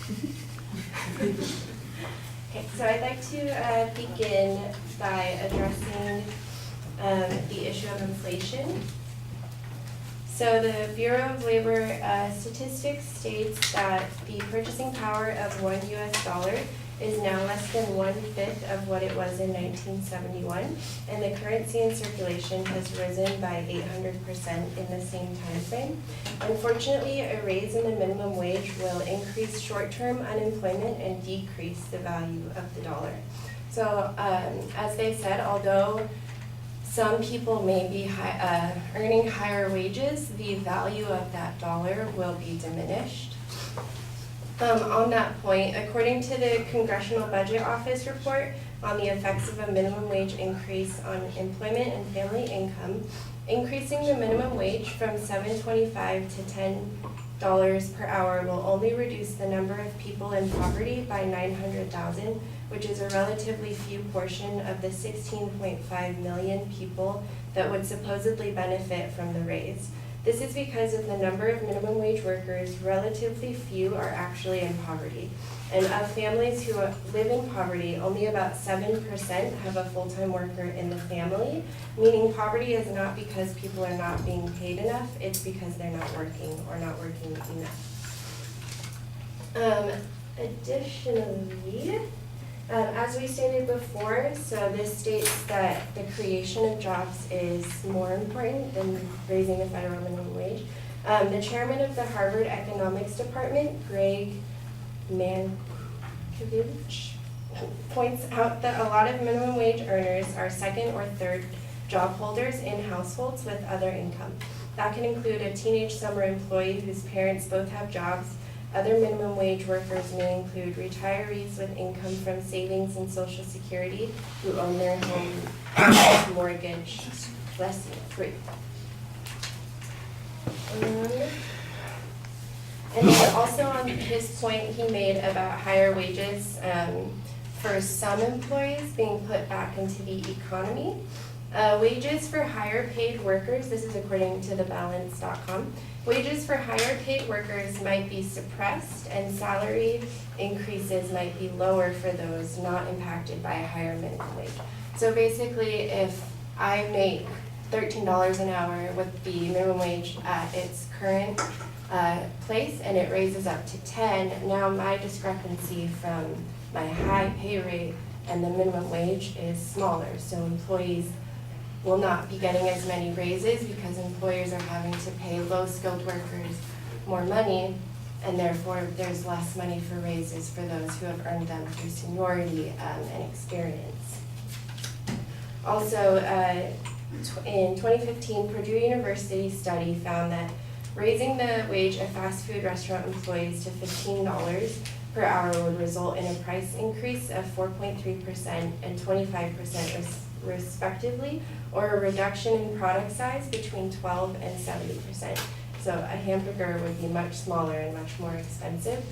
Okay, so I'd like to begin by addressing the issue of inflation. So the Bureau of Labor Statistics states that the purchasing power of $1 US is now less than 1/5 of what it was in 1971, and the currency in circulation has risen by 800% in the same time frame. Unfortunately, a raise in the minimum wage will increase short-term unemployment and decrease the value of the dollar. So as they said, although some people may be earning higher wages, the value of that dollar will be diminished. On that point, according to the Congressional Budget Office report on the effects of a minimum wage increase on employment and family income, increasing the minimum wage from $7.25 to $10 per hour will only reduce the number of people in poverty by 900,000, which is a relatively few portion of the 16.5 million people that would supposedly benefit from the raise. This is because of the number of minimum wage workers, relatively few are actually in poverty. And of families who live in poverty, only about 7% have a full-time worker in the family, meaning poverty is not because people are not being paid enough, it's because they're not working or not working enough. Additionally, as we stated before, so this states that the creation of jobs is more important than raising the federal minimum wage. The chairman of the Harvard Economics Department, Greg Mankiewicz, points out that a lot of minimum wage earners are second or third job holders in households with other income. That can include a teenage summer employee whose parents both have jobs. Other minimum wage workers may include retirees with income from savings and Social Security who own their home mortgage free. And then also on his point he made about higher wages for some employees being put back into the economy. Wages for higher paid workers, this is according to thebalance.com, wages for higher paid workers might be suppressed and salary increases might be lower for those not impacted by a higher minimum wage. So basically, if I make $13 an hour with the minimum wage at its current place and it raises up to 10, now my discrepancy from my high pay rate and the minimum wage is smaller. So employees will not be getting as many raises because employers are having to pay low-skilled workers more money, and therefore there's less money for raises for those who have earned them through seniority and experience. Also, in 2015, Purdue University study found that raising the wage of fast food restaurant employees to $15 per hour would result in a price increase of 4.3% and 25% respectively, or a reduction in product size between 12 and 70%. So a hamburger would be much smaller and much more expensive.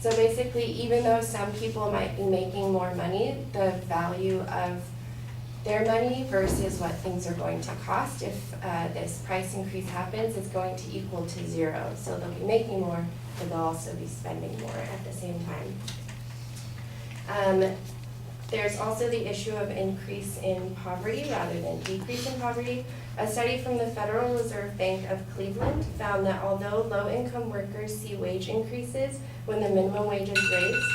So basically, even though some people might be making more money, the value of their money versus what things are going to cost, if this price increase happens, is going to equal to zero. So they'll be making more, but they'll also be spending more at the same time. There's also the issue of increase in poverty rather than decrease in poverty. A study from the Federal Reserve Bank of Cleveland found that although low-income workers see wage increases when the minimum wage is raised,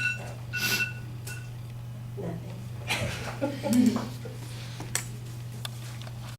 nothing.